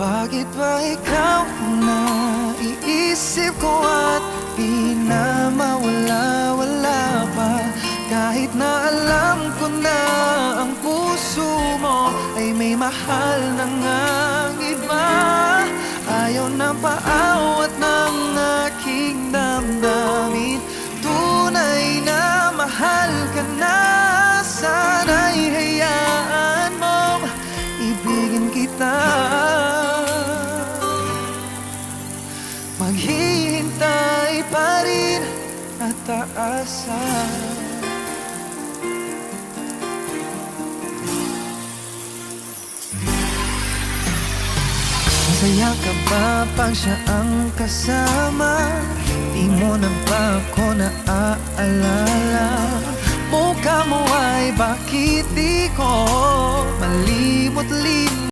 Bakit ba ikaw ang naiisip ko at di na mawala-wala pa? Kahit na alam ko na ang puso mo ay may mahal na ngang iba. Ayaw na paawat ng aking damdamin. Tunay na mahal ka na. Sana'y hayaan mong ibigin kita. Maghihintay pa rin at aasa. Masaya ka ba pag siya ang kasama? Di mo na ba ako naaalala? Mukha mo ay bakit di ko malimot-limot?